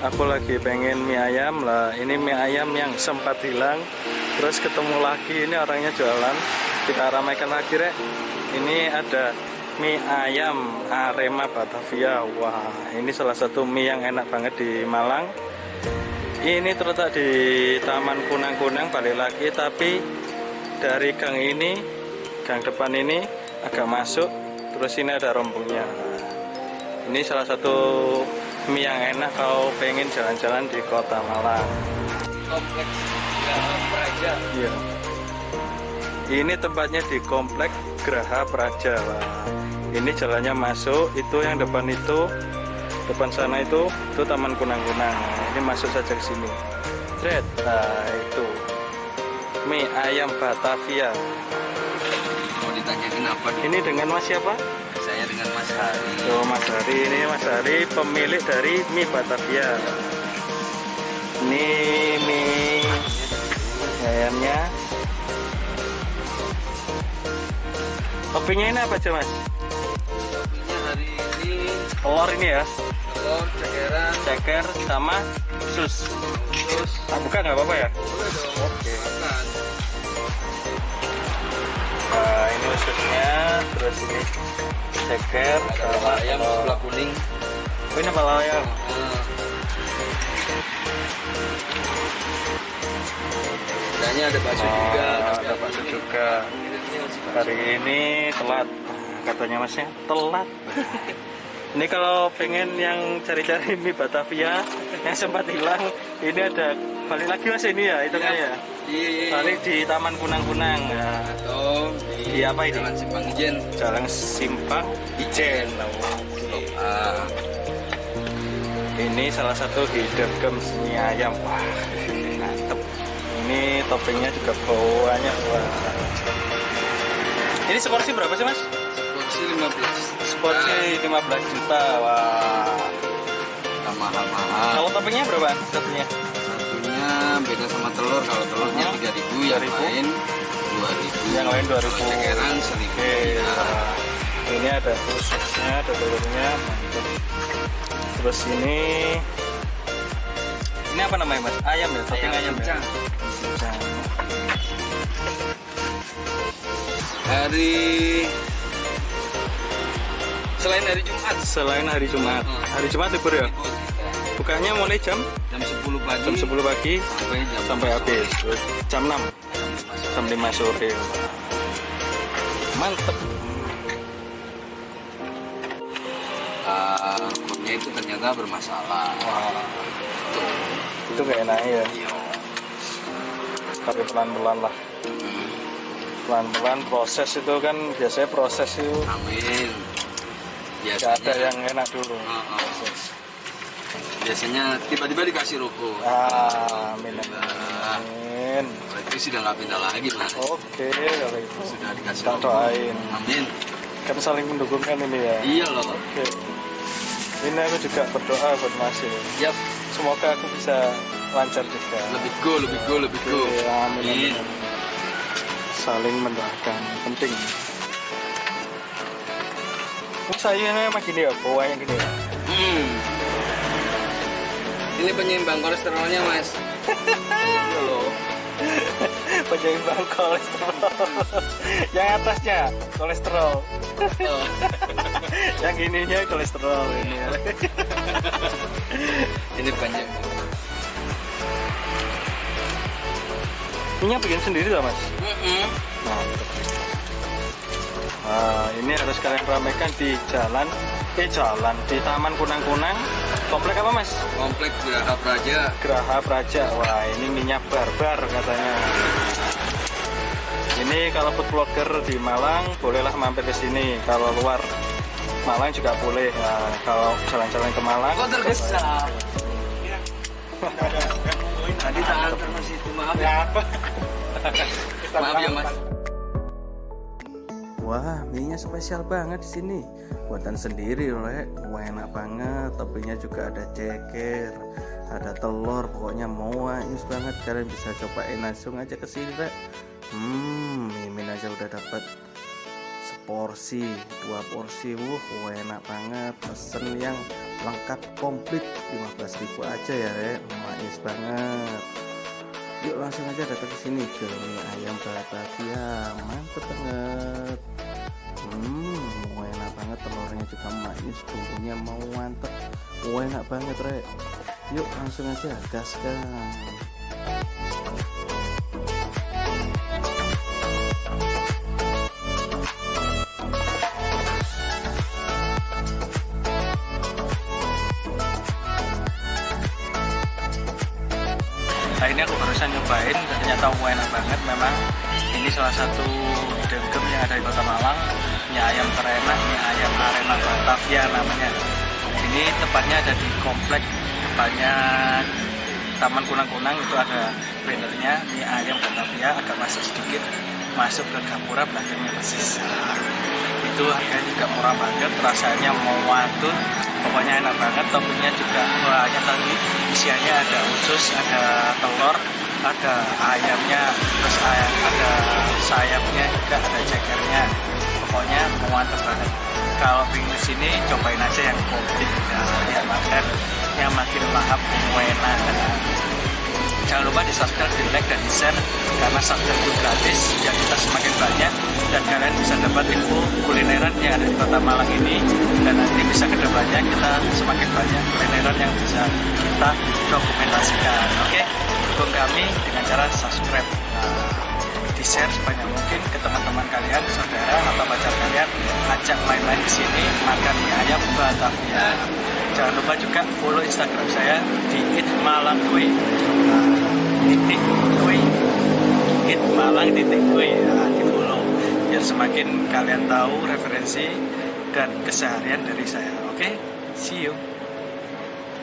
aku lagi pengen mie ayam lah. Ini mie ayam yang sempat hilang, terus ketemu lagi. Ini orangnya jualan, kita ramaikan lagi rek. Ini ada mie ayam Arema Batavia. Wah, ini salah satu mie yang enak banget di Malang. Ini terletak di Taman Kunang-Kunang, balik lagi, tapi dari gang ini, gang depan ini agak masuk, terus ini ada rombongnya. Ini salah satu mie yang enak kalau pengen jalan-jalan di kota Malang. Kompleks Graha Praja. Iya. Ini tempatnya di Komplek Graha Praja. Wah, ini jalannya masuk, itu yang depan itu, depan sana itu Taman Kunang-Kunang. Ini masuk saja ke sini. Thread. Nah, itu mie ayam Batavia. Mau ditanyain apa? Ini dengan Mas siapa? Saya dengan Mas Hari. Oh, Mas Hari. Ini Mas Hari, pemilik dari mie Batavia. Ini mie ayamnya. Toppingnya ini apa aja, Mas? Toppingnya hari ini Telur ini ya, telur, cekeran, ceker sama sus. terus Tak buka nggak apa-apa ya? boleh dong. Oke. Makan. Nah, ini ususnya, terus ini ceker Ada sama ayam telur. sebelah kuning. Oh, ini kepala ayam. Kayaknya ada bakso juga. Ada bakso juga. Hari ini telat, katanya Masnya telat. Ini kalau pengen yang cari-cari mie Batavia yang sempat hilang, ini ada balik lagi Mas ini ya, itu kayak balik di Taman Kunang-Kunang. Nah, Atau di apa ini? Jalan Simpang Ijen. Jalan Simpang Ijen. Ini salah satu hidden gems mie ayam. Wah, mantep. Ini toppingnya juga banyak. Wah. Ini seporsi berapa sih Mas? Porsi 15. Seporsi 15 juta. Wah. Mahal-mahal. Kalau toppingnya berapa satunya? Satunya beda sama telur. Kalau telurnya 3.000, yang 3.000. lain 2.000. Yang lain 2.000. Cekeran 1.000. Oke. Nah, ini ada ususnya, ada telurnya. Mantap. Terus ini apa namanya Mas? Ayam ya, topping ayam ya. Cincang. Selain hari Jumat. Selain hari Jumat. Hari Jumat libur ya? Bukanya mulai jam 10 pagi. jam 10 pagi sampai habis. Terus jam 6 jam 5 sore. Mantep. Kurnya itu ternyata bermasalah. Wah, itu gak enak ya. Tapi pelan-pelan lah. Pelan-pelan proses itu kan biasanya proses itu Amin. gak ada yang enak dulu. Proses. Biasanya tiba-tiba dikasih rokok. Amin. Nah, Amin. berarti sudah nggak pindah lagi Mas. Oke, kalau itu Sudah dikasih kita rokok. doain. Amin. Kan saling mendukungkan ini ya. Iya loh. Oke. Ini aku juga berdoa buat Mas ini. Yap. Semoga aku bisa lancar juga. Lebih go. Oke, amin. Amin. Saling mendoakan, penting. Oh, sayangnya mah gini ya, bawahnya gini ya. Ini penyeimbang kolesterolnya Mas. Iya loh. Penyeimbang kolesterol. Yang atasnya kolesterol. Yang ininya kolesterol ini ya. Ini penyeimbang. Ini bikin sendiri lah Mas. Mantap. Nah, ini harus kalian ramaikan di jalan di Taman Kunang-Kunang. Komplek apa Mas? Komplek Graha Praja. Graha Praja. Wah, ini minyak barbar katanya. Ini kalau food blogger di Malang bolehlah mampir ke sini. Kalau luar Malang juga boleh. Nah, kalau jalan-jalan ke Malang. Kok tergesa? Tadi tangan terus itu, maaf ya. Maaf ya Mas. Wah, mie-nya spesial banget di sini. Buatan sendiri, Rek. Wah, enak banget. Toppingnya juga ada ceker, ada telur, pokoknya manis banget. Kalian bisa cobain langsung aja ke sini, Rek. Mimin aja udah dapat seporsi, 2 porsi. Wah, enak banget. Pesen yang lengkap komplit 15.000 aja ya rek, manis banget. Yuk langsung aja datang ke sini ke mie ayam Batavia, mantep banget. Enak banget, telurnya juga manis, bumbunya mau mantep, enak banget rek. Yuk langsung aja gaskan. Nah ini aku barusan nyobain dan ternyata enak banget. Memang ini salah satu hidden gem yang ada di Kota Malang, mie ayam terenak, mie ayam Arema Batavia namanya. Ini tepatnya ada di komplek depannya Taman Kunang-Kunang, itu ada bannernya mie ayam Batavia, agak masuk sedikit masuk ke Gapura, belakangnya persis. Itu harganya juga murah banget, rasanya mau wadul, pokoknya enak banget. Toppingnya juga banyak tadi, isiannya ada usus, ada telur, ada ayamnya, terus ada sayapnya juga, ada cekernya, pokoknya mantep banget. Kalau pengen sini cobain aja yang komplit ya, makan yang makin lahap, enak. Jangan lupa di subscribe, di like, dan di share, karena subscribe itu gratis ya, kita semakin banyak dan kalian bisa dapat info kulineran yang ada di Kota Malang ini, dan nanti bisa kedepannya kita semakin banyak kulineran yang bisa kita dokumentasikan. Oke, dukung kami dengan cara subscribe, di share sebanyak mungkin ke teman-teman kalian, saudara atau pacar kalian, ajak main-main di sini makan mie ayam Batavia. Jangan lupa juga follow Instagram saya di @malangkue. @malang_kue, di follow biar semakin kalian tahu referensi dan keseharian dari saya. Oke, see you.